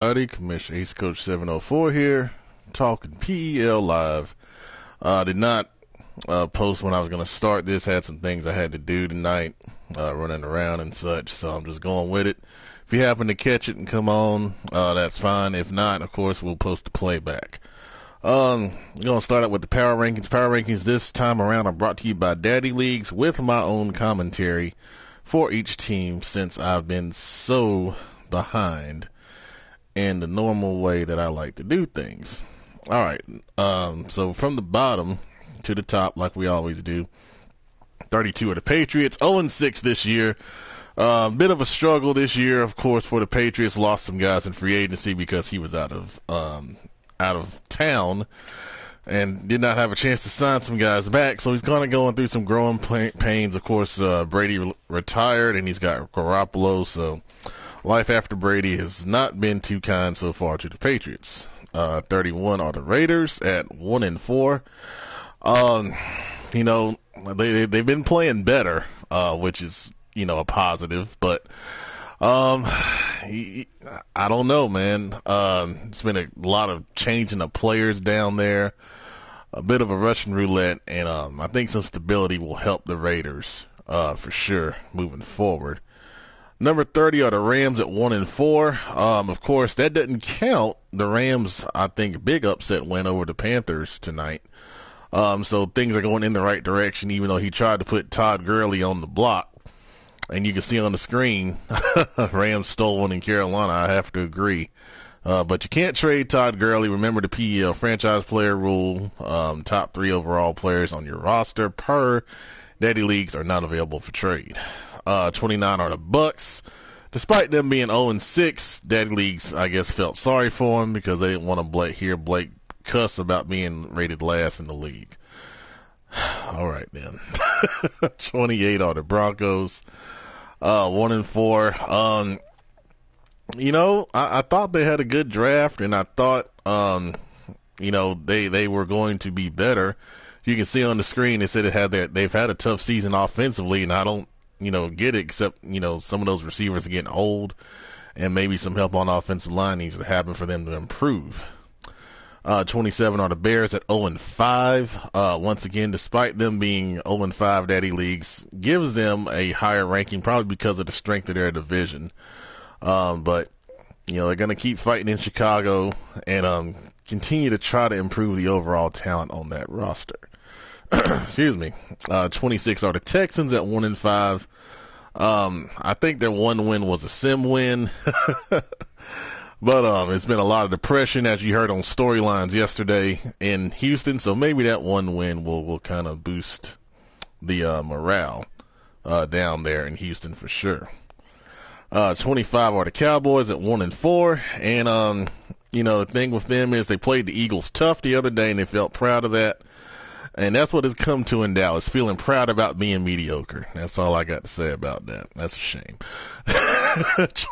everybody. Commissioner Ace Coach 704 here, talking PEL live. Did not post when I was going to start this. Had some things I had to do tonight, running around and such, so I'm just going with it. If you happen to catch it and come on, that's fine. If not, of course, we'll post the playback. We're going to start out with the power rankings. Power rankings this time around are brought to you by Daddy Leagues with my own commentary for each team, since I've been so behind in the normal way that I like to do things. All right. So from the bottom to the top, like we always do, 32 are the Patriots, 0-6 this year. Bit of a struggle this year, of course, for the Patriots. Lost some guys in free agency because he was out of town and did not have a chance to sign some guys back. So he's kind of going through some growing pains. Of course, Brady retired and he's got Garoppolo. So life after Brady has not been too kind so far to the Patriots. 31 are the Raiders at 1-4. They've been playing better, which is, a positive, but, I don't know, man. It's been a lot of changing of players down there, a bit of a Russian roulette, and, I think some stability will help the Raiders, for sure moving forward. Number 30 are the Rams at 1-4. Of course, that doesn't count the Rams, I think, big upset win over the Panthers tonight. So things are going in the right direction, even though he tried to put Todd Gurley on the block. And you can see on the screen, Rams stole one in Carolina. I have to agree. But you can't trade Todd Gurley. Remember the PEL franchise player rule. Top 3 overall players on your roster per Daddy Leagues are not available for trade. 29 are the Bucks. Despite them being 0-6, Daddy Leagues, I guess, felt sorry for him because they didn't want to hear Blake cuss about being rated last in the league. All right, then. 28 are the Broncos. 1-4. I thought they had a good draft, and I thought, they were going to be better. You can see on the screen, they said they've had a tough season offensively, and I don't, get it, except, some of those receivers are getting old, and maybe some help on offensive line needs to happen for them to improve. 27 are the Bears at 0-5. Once again, despite them being 0-5, Daddy Leagues gives them a higher ranking, probably because of the strength of their division. But they're going to keep fighting in Chicago and continue to try to improve the overall talent on that roster. Excuse me. 26 are the Texans at 1-5. I think their one win was a sim win. But it's been a lot of depression, as you heard on storylines yesterday in Houston. So maybe that one win will kind of boost the morale down there in Houston for sure. 25 are the Cowboys at 1-4. And, the thing with them is they played the Eagles tough the other day, and they felt proud of that. And that's what it's come to in Dallas, feeling proud about being mediocre. That's all I got to say about that. That's a shame.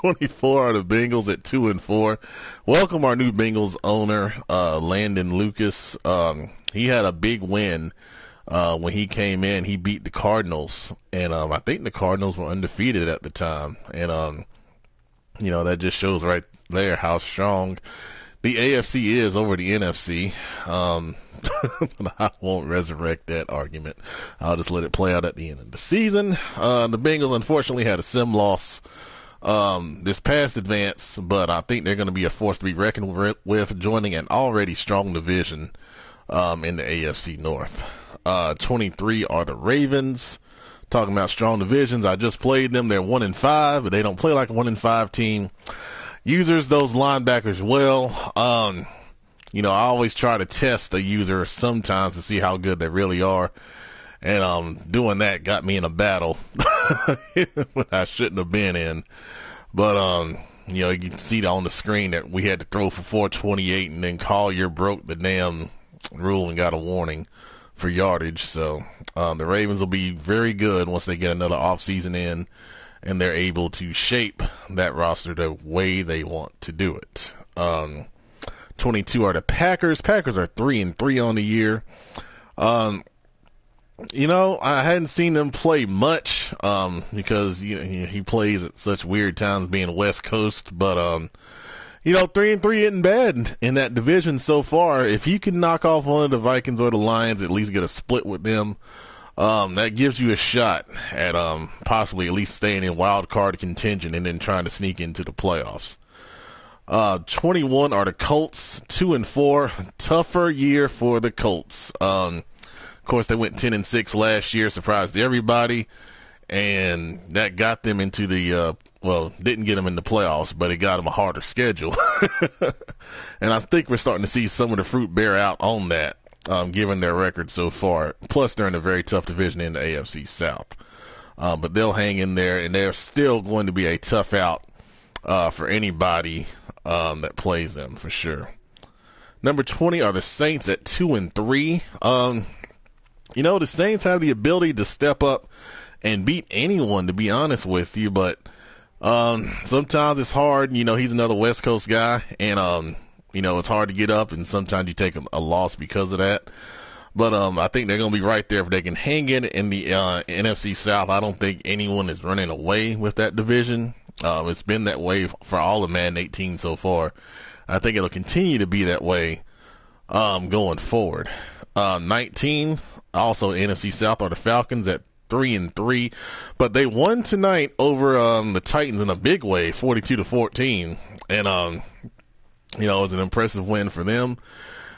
24 are the Bengals at 2-4. Welcome our new Bengals owner, Landon Lucas. He had a big win when he came in. He beat the Cardinals, and I think the Cardinals were undefeated at the time. And that just shows right there how strong the AFC is over the NFC. I won't resurrect that argument. I'll just let it play out at the end of the season. The Bengals unfortunately had a sim loss this past advance, but I think they're going to be a force to be reckoned with, joining an already strong division in the AFC North. 23 are the Ravens. Talking about strong divisions, I just played them. They're 1-5, but they don't play like a 1-5 team. Users, those linebackers, well, I always try to test a user sometimes to see how good they really are. And doing that got me in a battle when I shouldn't have been in. But, you can see on the screen that we had to throw for 428, and then Collier broke the damn rule and got a warning for yardage. So the Ravens will be very good once they get another offseason in, and they're able to shape that roster the way they want to do it. 22 are the Packers. Packers are 3-3 on the year. I hadn't seen them play much because he plays at such weird times being West Coast, but 3-3 isn't bad in that division so far. If you can knock off one of the Vikings or the Lions, at least get a split with them, that gives you a shot at possibly at least staying in wild card contention and then trying to sneak into the playoffs. 21 are the Colts, 2-4. Tougher year for the Colts. Of course, they went 10-6 last year, surprised everybody, and that got them into the didn't get them in the playoffs, but it got them a harder schedule. And I think we're starting to see some of the fruit bear out on that, given their record so far. Plus, they're in a very tough division in the AFC South. But they'll hang in there, and they're still going to be a tough out for anybody that plays them, for sure. Number 20 are the Saints at 2-3. The Saints have the ability to step up and beat anyone, to be honest with you, but sometimes it's hard. He's another West Coast guy, and it's hard to get up, and sometimes you take a loss because of that. But I think they're going to be right there if they can hang in the NFC South. I don't think anyone is running away with that division. It's been that way for all of Madden 18 so far. I think it'll continue to be that way going forward. 19, also NFC South, are the Falcons at 3-3, but they won tonight over the Titans in a big way, 42-14, and it was an impressive win for them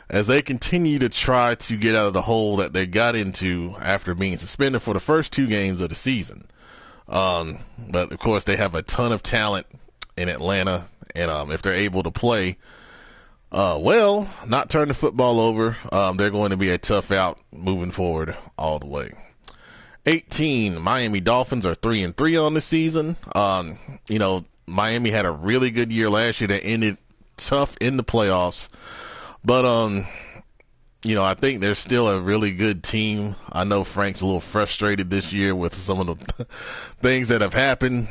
as they continue to try to get out of the hole that they got into after being suspended for the first 2 games of the season. But of course they have a ton of in Atlanta, and if they're able to play not turn the football over, they're going to be a tough out moving forward all the way. 18, Miami Dolphins are 3-3 on the season. Miami had a really good year last year that ended tough in the playoffs, but I think they're still a really good team. I know Frank's a little frustrated this year with some of the things that have happened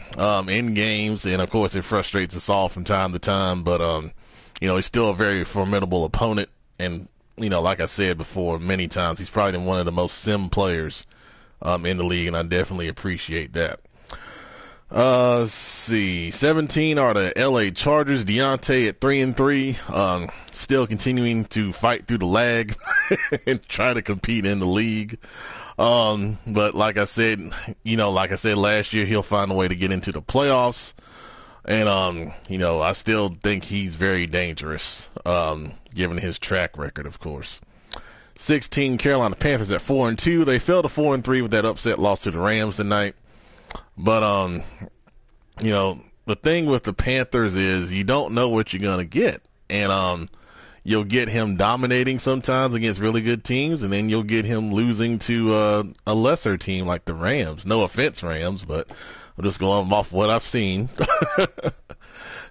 in games, and of course it frustrates us all from time to time, but he's still a very formidable opponent, and like I said before many times, he's probably one of the most sim players in the league, and I definitely appreciate that. Let's see. 17 are the LA Chargers. Deontay at 3-3, still continuing to fight through the lag and try to compete in the league. But like I said last year, he'll find a way to get into the playoffs. And, I still think he's very dangerous, given his track record, of course. 16, Carolina Panthers at 4-2. They fell to 4-3 with that upset loss to the Rams tonight. But, the thing with the Panthers is you don't know what you're going to get. And, you'll get him dominating sometimes against really good teams, and then you'll get him losing to a lesser team like the Rams. No offense, Rams, but I'm just going off what I've seen.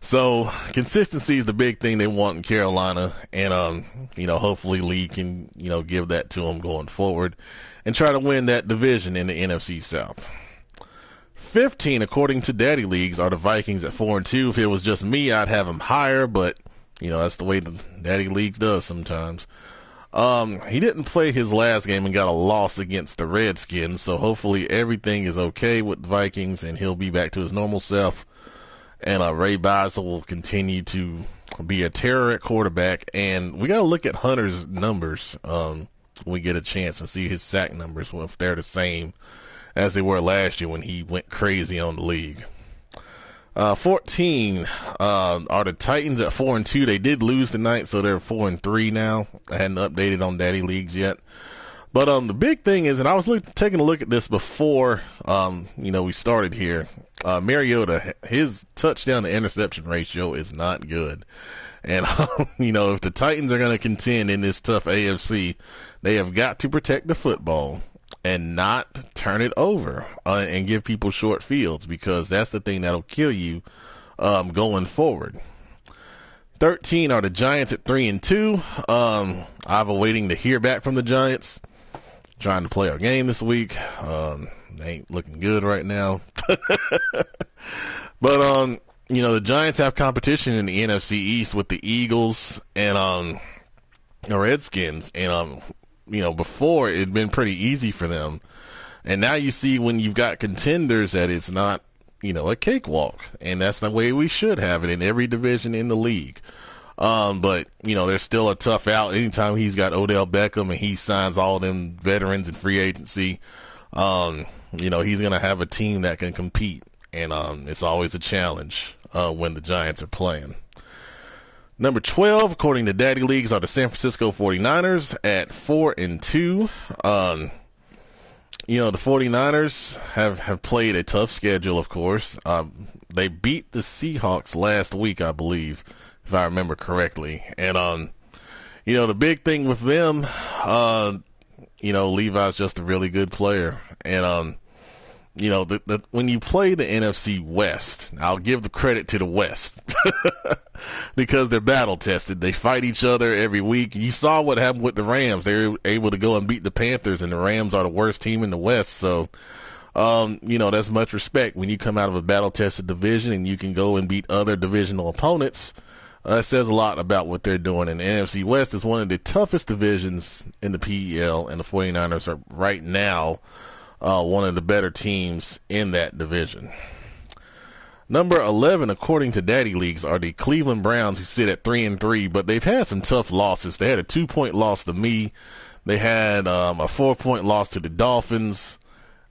So consistency is the big thing they want in Carolina, and hopefully Lee can give that to them going forward and try to win that division in the NFC South. 15, according to Daddy Leagues, are the Vikings at 4-2. If it was just me, I'd have them higher, but that's the way the Daddy Leagues does sometimes. He didn't play his last game and got a loss against the Redskins, so hopefully everything is okay with the Vikings and he'll be back to his normal self. And Ray Biza will continue to be a terror at quarterback. And we got to look at Hunter's numbers when we get a chance and see his sack numbers, if they're the same as they were last year when he went crazy on the league. 14 are the Titans at 4-2. They did lose tonight, so they're 4-3 now. I hadn't updated on Daddy Leagues yet. But the big thing is, and I was taking a look at this before we started here. Mariota, his touchdown to interception ratio is not good. And if the Titans are going to contend in this tough AFC, they have got to protect the football and not turn it over and give people short fields, because that's the thing that'll kill you going forward. 13 are the Giants at 3-2. I'm awaiting to hear back from the Giants. Trying to play our game this week. They ain't looking good right now. But the Giants have competition in the NFC East with the Eagles and the Redskins, and before it'd been pretty easy for them, and now you see when you've got contenders that it's not a cakewalk, and that's the way we should have it in every division in the league. But there's still a tough out. Anytime he's got Odell Beckham and he signs all them veterans in free agency, he's gonna have a team that can compete, and it's always a challenge when the Giants are playing. Number 12, according to Daddy Leagues, are the San Francisco 49ers at 4-2. The 49ers have played a tough schedule, of course. They beat the Seahawks last week, I believe, if I remember correctly. And, the big thing with them, Levi's just a really good player. And, when you play the NFC West, I'll give the credit to the West because they're battle tested. They fight each other every week. You saw what happened with the Rams. They were able to go and beat the Panthers, and the Rams are the worst team in the West. So, that's much respect when you come out of a battle tested division and you can go and beat other divisional opponents. It says a lot about what they're doing. And the NFC West is one of the toughest divisions in the PEL, and the 49ers are right now one of the better teams in that division. Number 11, according to Daddy Leagues, are the Cleveland Browns, who sit at 3-3, but they've had some tough losses. They had a 2-point loss to me. They had a 4-point loss to the Dolphins.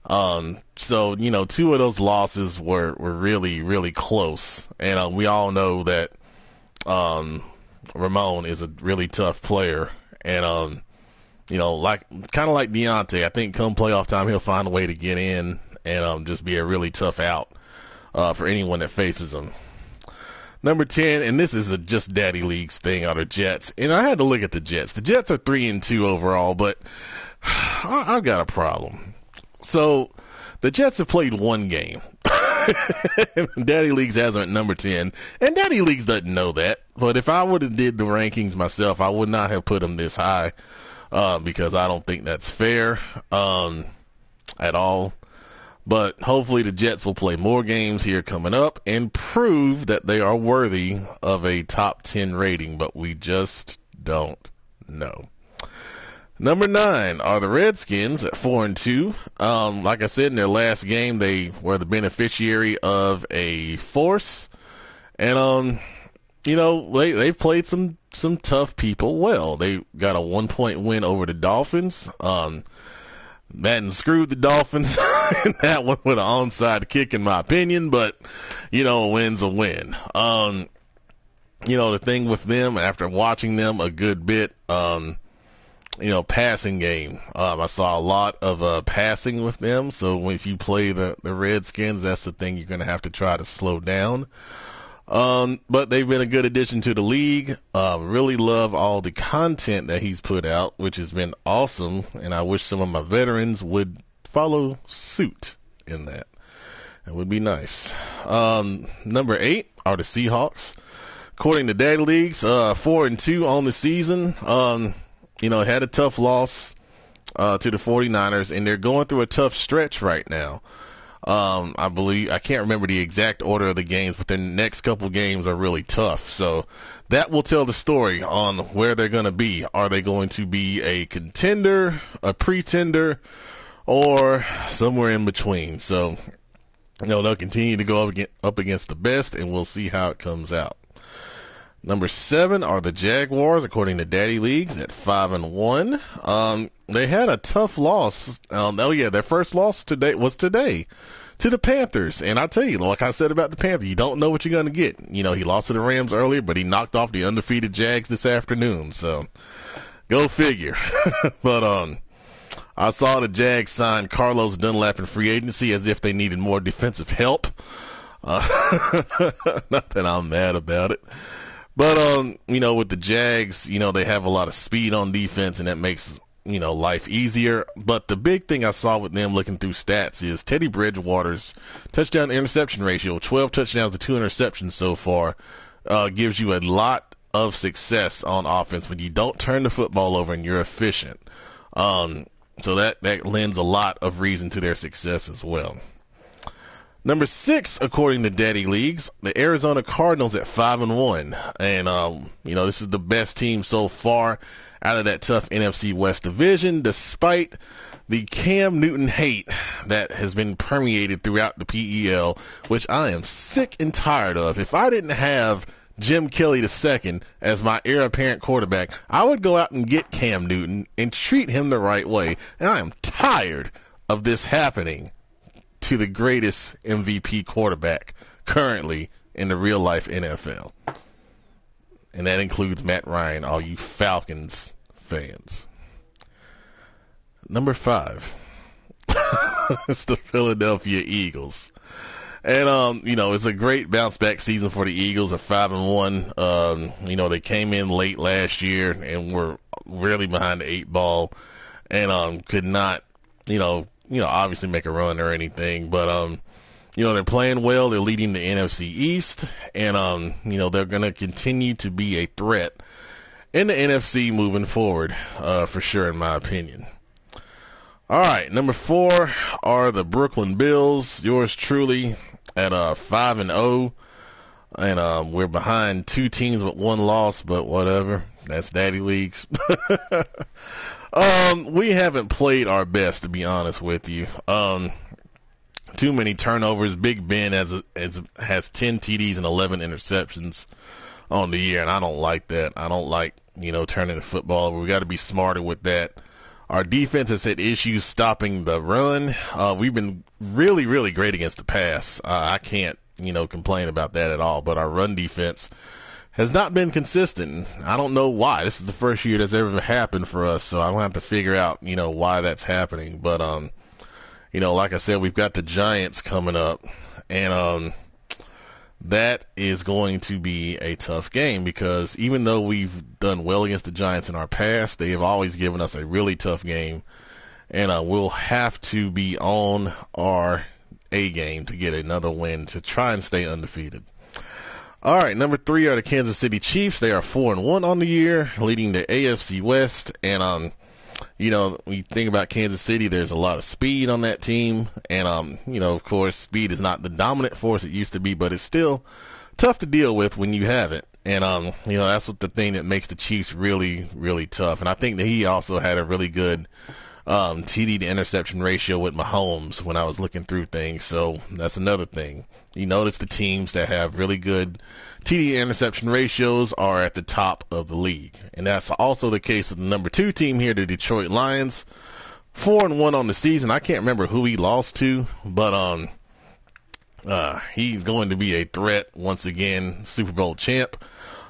So, two of those losses were really, really close. And we all know that Ramon is a really tough player. And kind of like Deontay, I think come playoff time he'll find a way to get in and just be a really tough out for anyone that faces him. Number 10, and this is just Daddy League's thing, are the Jets. And I had to look at the Jets. The Jets are 3-2 overall, but I've got a problem. So the Jets have played one game. Daddy Leagues has them at number 10, and Daddy Leagues doesn't know that. But if I would have did the rankings myself, I would not have put them this high. Because I don't think that's fair at all. But hopefully the Jets will play more games here coming up and prove that they are worthy of a top 10 rating, but we just don't know. Number 9 are the Redskins at 4-2. Like I said, in their last game, they were the beneficiary of a force. And, they've played some tough people well. They got a 1-point win over the Dolphins. Madden screwed the Dolphins in that one with an onside kick, in my opinion, but, a win's a win. The thing with them, after watching them a good bit, passing game, I saw a lot of passing with them, so if you play the Redskins, that's the thing you're going to have to try to slow down. But they've been a good addition to the league. Really love all the content that he's put out, which has been awesome. And I wish some of my veterans would follow suit in that. It would be nice. Number 8 are the Seahawks. According to Daddy Leagues, 4-2 on the season. Had a tough loss, to the 49ers, and they're going through a tough stretch right now. I believe, I can't remember the exact order of the games, but the next couple games are really tough. So that will tell the story on where they're going to be. Are they going to be a contender, a pretender, or somewhere in between? So, they'll continue to go up against the best, and we'll see how it comes out. Number 7 are the Jaguars, according to Daddy Leagues, at 5-1. They had a tough loss. Their first loss was today to the Panthers. And I tell you, like I said about the Panthers, you don't know what you're going to get. He lost to the Rams earlier, but he knocked off the undefeated Jags this afternoon. So go figure. But I saw the Jags sign Carlos Dunlap in free agency as if they needed more defensive help. Not that I'm mad about it. But, with the Jags, they have a lot of speed on defense, and that makes, life easier. But the big thing I saw with them looking through stats is Teddy Bridgewater's touchdown to interception ratio, 12 touchdowns to 2 interceptions so far, gives you a lot of success on offense when you don't turn the football over and you're efficient. So that lends a lot of reason to their success as well. Number 6, according to Daddy Leagues, the Arizona Cardinals at 5-1. And, this is the best team so far out of that tough NFC West division, despite the Cam Newton hate that has been permeated throughout the PEL, which I am sick and tired of. If I didn't have Jim Kelly II as my heir apparent quarterback, I would go out and get Cam Newton and treat him the right way. And I am tired of this happening to the greatest MVP quarterback currently in the real life NFL. And that includes Matt Ryan, all you Falcons fans. Number 5. It's the Philadelphia Eagles. And, it's a great bounce back season for the Eagles. They're 5-1. They came in late last year and were really behind the 8 ball and, could not, obviously make a run or anything. But, they're playing well. They're leading the NFC East and, they're going to continue to be a threat in the NFC moving forward, for sure, in my opinion. All right, number 4 are the Brooklyn Bills. Yours truly at 5-0, and we're behind 2 teams with 1 loss, but whatever. That's Daddy Leagues. We haven't played our best, to be honest with you. Too many turnovers. Big Ben has 10 TDs and 11 interceptions on the year, and I don't like that. I don't like turning the football over. We got to be smarter with that. Our defense has had issues stopping the run. We've been really, really great against the pass. I can't, complain about that at all. But our run defense has not been consistent. I don't know why. This is the first year that's ever happened for us, so I'm going to have to figure out, why that's happening. But, like I said, we've got the Giants coming up, and that is going to be a tough game because even though we've done well against the Giants in our past, they have always given us a really tough game, and we'll have to be on our A game to get another win to try and stay undefeated. All right, number 3 are the Kansas City Chiefs. They are 4-1 on the year, leading the AFC West, and when you think about Kansas City, there's a lot of speed on that team. And, of course, speed is not the dominant force it used to be, but it's still tough to deal with when you have it. And, that's what the thing that makes the Chiefs really, really tough. And I think that he also had a really good TD to interception ratio with Mahomes when I was looking through things. So that's another thing. You notice the teams that have really good TD to interception ratios are at the top of the league. And that's also the case of the number 2 team here, the Detroit Lions. 4-1 on the season. I can't remember who he lost to, but he's going to be a threat once again, Super Bowl champ.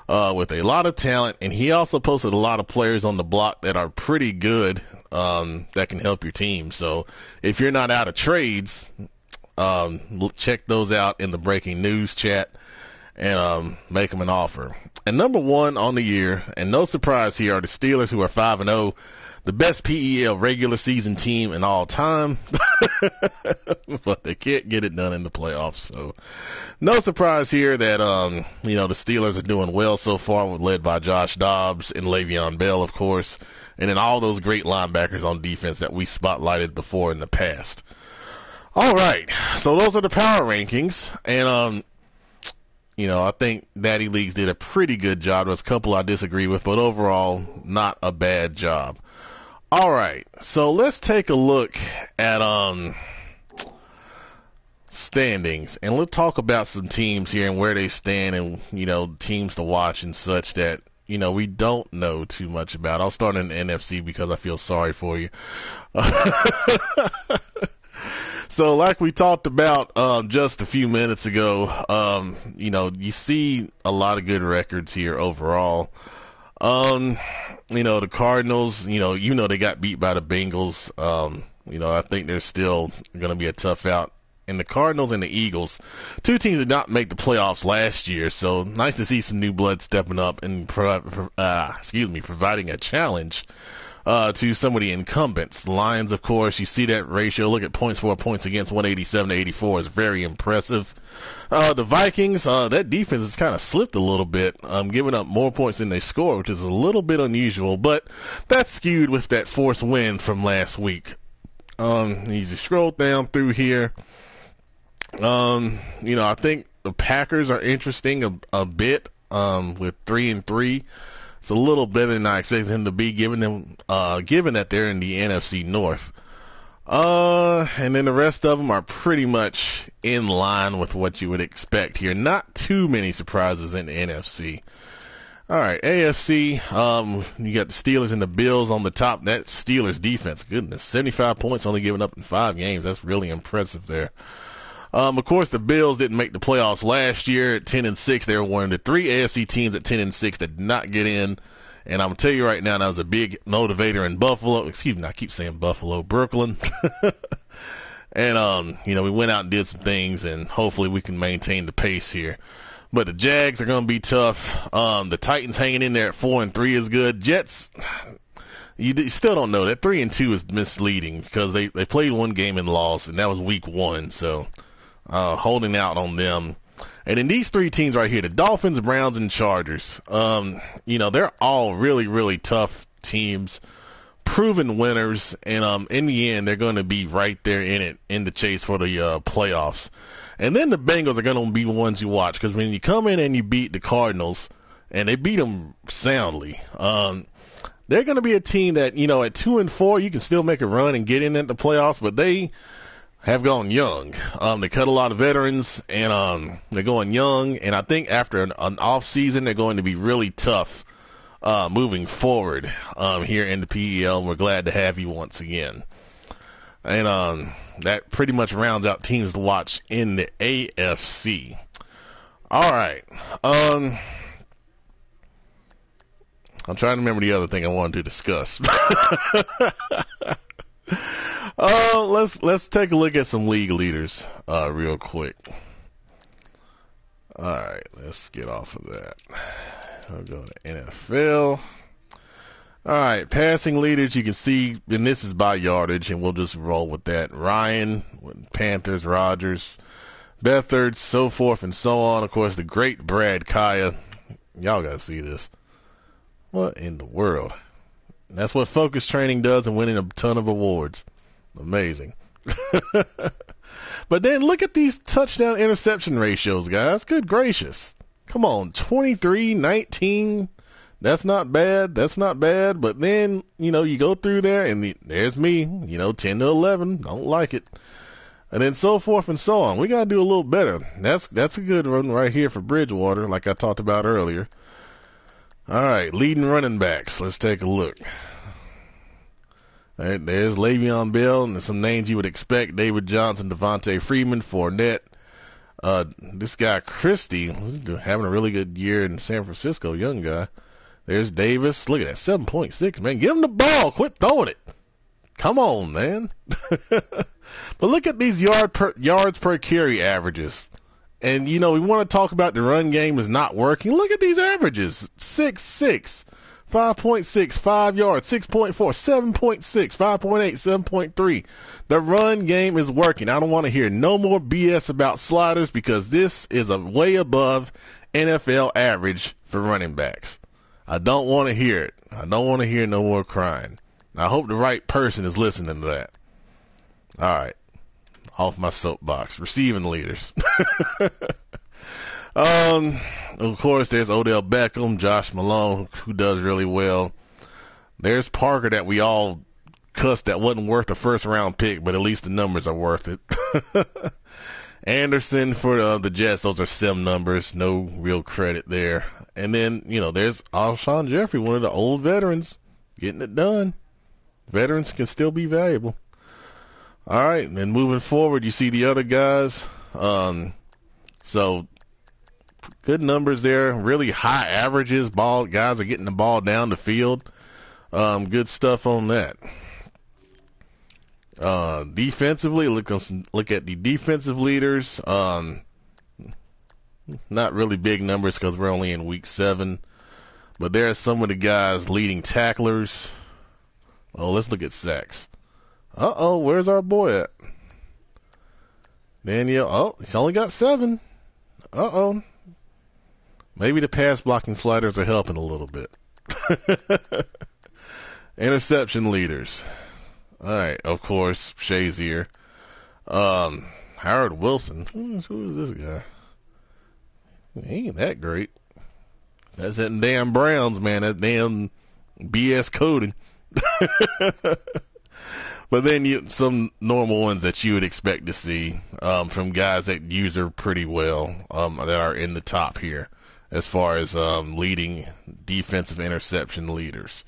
With a lot of talent, and he also posted a lot of players on the block that are pretty good, that can help your team. So if you're not out of trades, check those out in the breaking news chat and make them an offer. And number 1 on the year, and no surprise here, are the Steelers, who are 5-0, the best PEL regular season team in all time, but they can't get it done in the playoffs. So no surprise here that, the Steelers are doing well so far, led by Josh Dobbs and Le'Veon Bell, of course, and then all those great linebackers on defense that we spotlighted before in the past. All right. So those are the power rankings. And, I think Daddy Leagues did a pretty good job. There's a couple I disagree with, but overall, not a bad job. All right, so let's take a look at standings, and let's talk about some teams here and where they stand and, teams to watch and such that, we don't know too much about. I'll start in the NFC because I feel sorry for you. So like we talked about just a few minutes ago, you see a lot of good records here overall. The Cardinals, they got beat by the Bengals. I think they're still going to be a tough out. And the Cardinals and the Eagles, 2 teams did not make the playoffs last year, so nice to see some new blood stepping up and providing a challenge to some of the incumbents. The Lions, of course, you see that ratio. Look at points for, points against, 187 to 84 is very impressive. The Vikings, that defense has kind of slipped a little bit, giving up more points than they score, which is a little bit unusual, but that's skewed with that forced win from last week. Easy scroll down through here. I think the Packers are interesting a bit, with 3-3. It's a little better than I expected him to be, given that they're in the NFC North. And then the rest of them are pretty much in line with what you would expect here. Not too many surprises in the NFC. All right, AFC, you got the Steelers and the Bills on the top. That Steelers defense, goodness, 75 points only given up in 5 games. That's really impressive there. Of course, the Bills didn't make the playoffs last year at 10-6. They were one of the 3 AFC teams at 10-6 that did not get in. And I'm going to tell you right now, that was a big motivator in Buffalo. Excuse me, I keep saying Buffalo, Brooklyn. And, we went out and did some things, and hopefully we can maintain the pace here. But the Jags are going to be tough. The Titans hanging in there at 4-3 is good. Jets, you still don't know. That 3-2 is misleading because they played one game and lost, and that was week 1. So, holding out on them. And in these 3 teams right here, the Dolphins, Browns, and Chargers, they're all really, really tough teams, proven winners, and in the end, they're going to be right there in the chase for the playoffs. And then the Bengals are going to be the ones you watch, because when you come in and you beat the Cardinals, and they beat them soundly, they're going to be a team that, at 2-4, you can still make a run and get in at the playoffs, but they have gone young. They cut a lot of veterans, and they're going young. And I think after an off season, they're going to be really tough moving forward here in the PEL. And we're glad to have you once again. And that pretty much rounds out teams to watch in the AFC. All right. I'm trying to remember the other thing I wanted to discuss. Let's take a look at some league leaders real quick. All right, let's get off of that. I'll go to NFL. All right, passing leaders, you can see, and this is by yardage, and we'll just roll with that. Ryan, Panthers, Rodgers, Beathard, so forth and so on. Of course, the great Brad Kaya. Y'all got to see this. What in the world? That's what focus training does and winning a ton of awards. Amazing. But then look at these touchdown interception ratios, guys. Good gracious. Come on, 23-19. That's not bad. But then, you go through there and there's me, 10-11. Don't like it. And then so forth and so on. We got to do a little better. That's a good one right here for Bridgewater, like I talked about earlier. All right, leading running backs. Let's take a look. All right, there's Le'Veon Bell and some names you would expect. David Johnson, Devontae Freeman, Fournette. This guy, Christie, having a really good year in San Francisco, young guy. There's Davis. Look at that, 7.6, man. Give him the ball. Quit throwing it. Come on, man. But look at these yards per carry averages. And, we want to talk about the run game is not working. Look at these averages. 6.6, 5.6, 5 yards, 6.4, 7.6, 5.8, 7.3. The run game is working. I don't want to hear no more BS about sliders because this is a way above NFL average for running backs. I don't want to hear it. I don't want to hear no more crying. I hope the right person is listening to that. All right. Off my soapbox. Receiving leaders. Of course, there's Odell Beckham, Josh Malone, who does really well. There's Parker that we all cussed that wasn't worth a first-round pick, but at least the numbers are worth it. Anderson for the Jets, those are sim numbers. No real credit there. And then, there's Alshon Jeffrey, one of the old veterans, getting it done. Veterans can still be valuable. All right, and then moving forward, you see the other guys. So good numbers there, really high averages. Guys are getting the ball down the field. Good stuff on that. Defensively, look at the defensive leaders. Not really big numbers because we're only in week 7, but there are some of the guys leading tacklers. Oh, let's look at sacks. Where's our boy at? Daniel. Oh, he's only got 7. Maybe the pass blocking sliders are helping a little bit. Interception leaders. All right, of course, Shazier. Howard Wilson. Who is this guy? He ain't that great. That's that damn Browns, man. That damn BS coding. But then some normal ones that you would expect to see from guys that use her pretty well, that are in the top here as far as leading defensive interception leaders.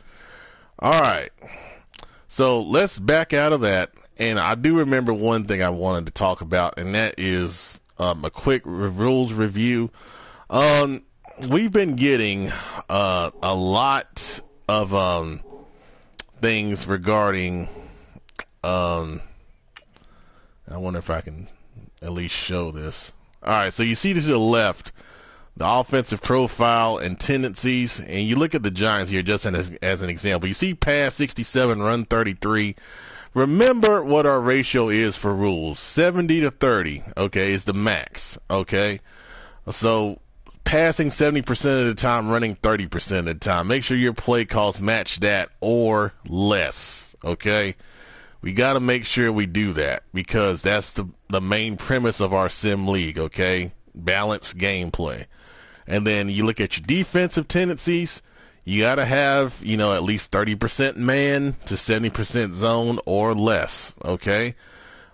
All right. So let's back out of that. And I do remember one thing I wanted to talk about, and that is a quick rules review. We've been getting a lot of things regarding. I wonder if I can at least show this. All right, so you see to the left, the offensive profile and tendencies, and you look at the Giants here just as an example. You see pass 67, run 33. Remember what our ratio is for rules. 70 to 30, okay, is the max, okay? So passing 70% of the time, running 30% of the time. Make sure your play calls match that or less, okay? We got to make sure we do that because that's the main premise of our sim league, okay? Balanced gameplay. And then you look at your defensive tendencies. You got to have, at least 30% man to 70% zone or less, okay?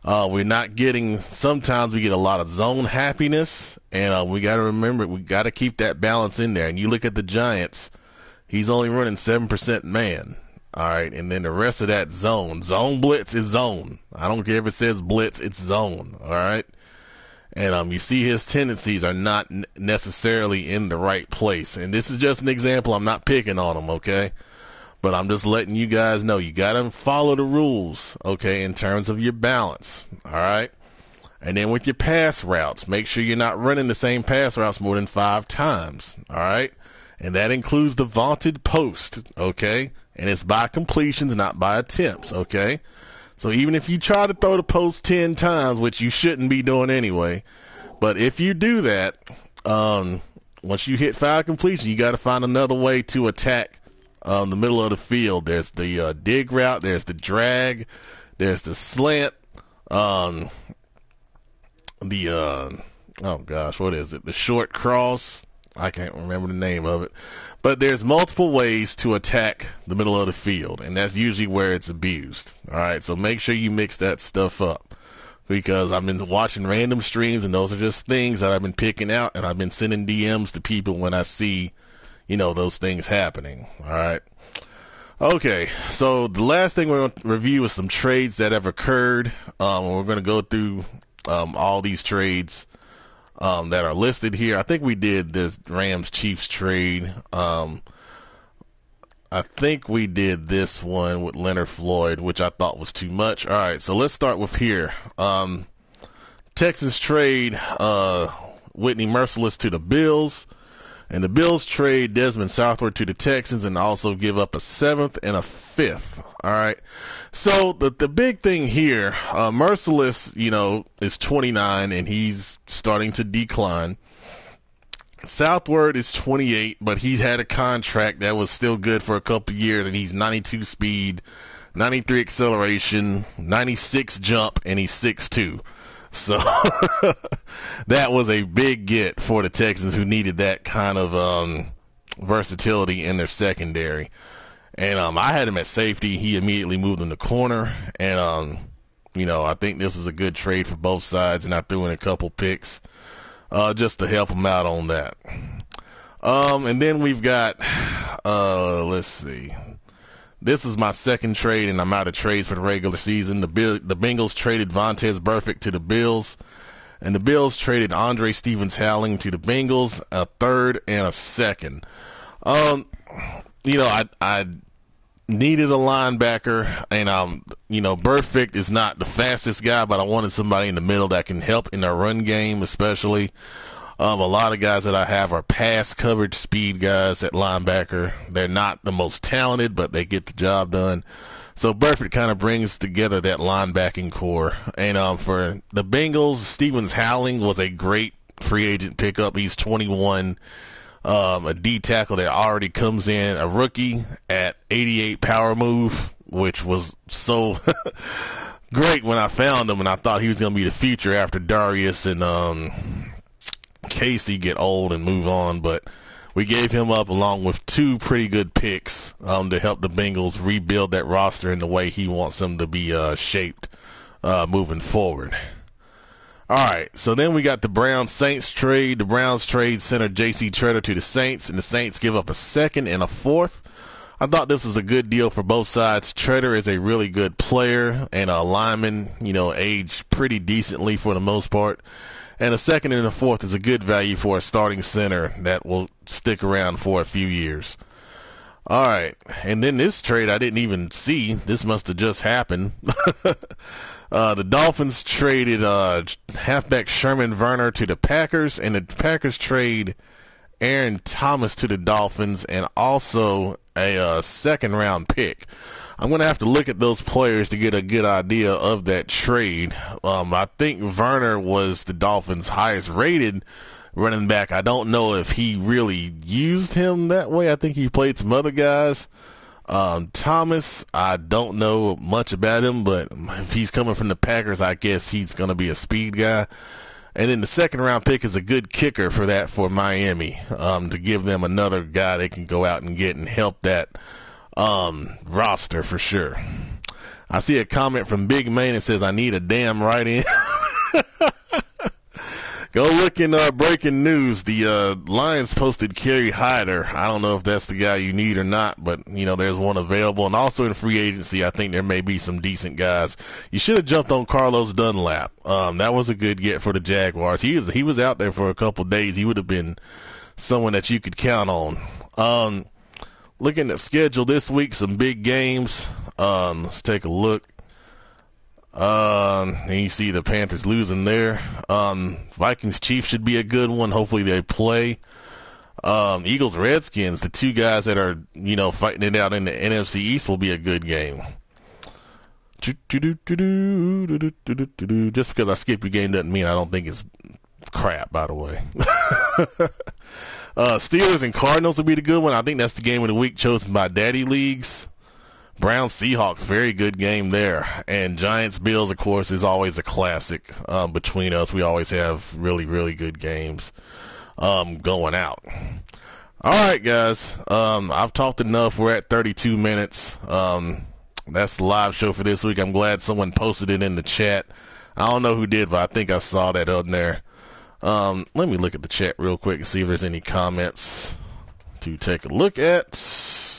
We're not getting, sometimes we get a lot of zone happiness, and we got to remember, we got to keep that balance in there. And you look at the Giants, he's only running 7% man. All right, and then the rest of that zone. Zone blitz is zone. I don't care if it says blitz, it's zone. All right, and you see his tendencies are not necessarily in the right place. And this is just an example. I'm not picking on him, okay? But I'm just letting you guys know you gotta follow the rules, okay, in terms of your balance. All right, and then with your pass routes, make sure you're not running the same pass routes more than 5 times. All right. And that includes the vaunted post, okay? And it's by completions, not by attempts, okay? So even if you try to throw the post 10 times, which you shouldn't be doing anyway, but if you do that, once you hit 5 completions, you got to find another way to attack the middle of the field. There's the dig route, there's the drag, there's the slant, oh gosh, what is it? The short cross. I can't remember the name of it, but there's multiple ways to attack the middle of the field, and that's usually where it's abused. All right, so make sure you mix that stuff up because I've been watching random streams, and those are just things that I've been picking out, and I've been sending DMs to people when I see, those things happening. All right. Okay, so the last thing we're going to review is some trades that have occurred. We're going to go through all these trades that are listed here. I think we did this Rams-Chiefs trade. I think we did this one with Leonard Floyd, which I thought was too much. All right, so let's start with here. Texans trade Whitney Merciless to the Bills, and the Bills trade Desmond Southward to the Texans and also give up a 7th and a 5th. All right. So the big thing here, Merciless, is 29 and he's starting to decline. Southward is 28, but he's had a contract that was still good for a couple years, and he's 92 speed, 93 acceleration, 96 jump, and he's 6'2". So that was a big get for the Texans, who needed that kind of versatility in their secondary. And I had him at safety. He immediately moved in the corner. And, I think this was a good trade for both sides. And I threw in a couple picks just to help him out on that. And then we've got, let's see. This is my second trade, and I'm out of trades for the regular season. The Bengals traded Vontaze Burfict to the Bills. And the Bills traded Andre Stevens-Howling to the Bengals, a 3rd and a 2nd. I needed a linebacker, and, Burfict is not the fastest guy, but I wanted somebody in the middle that can help in our run game, especially. A lot of guys that I have are pass coverage speed guys at linebacker. They're not the most talented, but they get the job done. So Burfict kind of brings together that linebacking core. And for the Bengals, Stevens-Howling was a great free agent pickup. He's 21. A D tackle that already comes in, a rookie at 88 power move, which was so great when I found him, and I thought he was going to be the future after Darius and Casey get old and move on. But we gave him up along with 2 pretty good picks to help the Bengals rebuild that roster in the way he wants them to be shaped moving forward. All right, so then we got the Browns-Saints trade. The Browns trade center J.C. Treader to the Saints, and the Saints give up a second and a fourth. I thought this was a good deal for both sides. Treader is a really good player and a lineman, aged pretty decently for the most part. And a second and a fourth is a good value for a starting center that will stick around for a few years. All right, and then this trade I didn't even see. This must have just happened. The Dolphins traded halfback Sherman Verner to the Packers, and the Packers trade Aaron Thomas to the Dolphins and also a second-round pick. I'm going to have to look at those players to get a good idea of that trade. I think Verner was the Dolphins' highest-rated running back. I don't know if he really used him that way. I think he played some other guys. Thomas, I don't know much about him, but if he's coming from the Packers, I guess he's going to be a speed guy. And then the second round pick is a good kicker for Miami, to give them another guy they can go out and get and help that, roster for sure. I see a comment from Big Man that says, I need a damn right in. Go look in breaking news. The Lions posted Kerry Hyder. I don't know if that's the guy you need or not, but there's one available. And also in free agency, I think there may be some decent guys. You should have jumped on Carlos Dunlap. That was a good get for the Jaguars. He was out there for a couple days. He would have been someone that you could count on. Looking at schedule this week, some big games. Let's take a look. And you see the Panthers losing there. Vikings Chiefs should be a good one. Hopefully they play. Eagles Redskins, the 2 guys that are, fighting it out in the NFC East, will be a good game. Just because I skip your game doesn't mean I don't think it's crap, by the way. Steelers and Cardinals will be the good one. I think that's the game of the week chosen by Daddy Leagues. Browns Seahawks, very good game there. And Giants Bills, of course, is always a classic between us. We always have really, really good games going out. All right, guys. I've talked enough. We're at 32 minutes. That's the live show for this week. I'm glad someone posted it in the chat. I don't know who did, but I think I saw that on there. Let me look at the chat real quick and see if there's any comments to take a look at.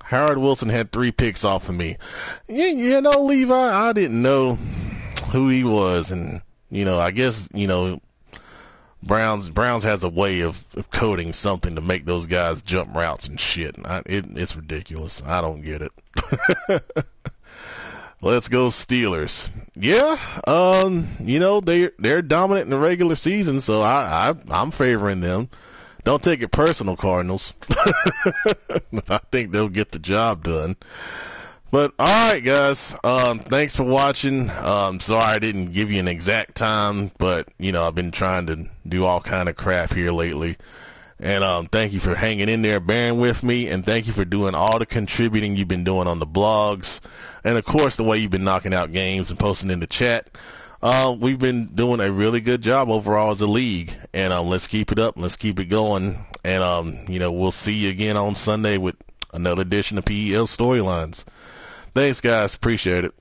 Howard Wilson had 3 picks off of me. Levi, I didn't know who he was. And, I guess, Browns has a way of coding something to make those guys jump routes and shit. It's ridiculous. I don't get it. Let's go Steelers. Yeah, they're dominant in the regular season, so I'm favoring them. Don't take it personal, Cardinals. I think they'll get the job done. But, alright, guys. Thanks for watching. Sorry I didn't give you an exact time, but, I've been trying to do all kind of crap here lately. And thank you for hanging in there, bearing with me, and thank you for doing all the contributing you've been doing on the blogs. And, of course, the way you've been knocking out games and posting in the chat. We've been doing a really good job overall as a league, and let's keep it up. Let's keep it going, and we'll see you again on Sunday with another edition of PEL Storylines. Thanks, guys. Appreciate it.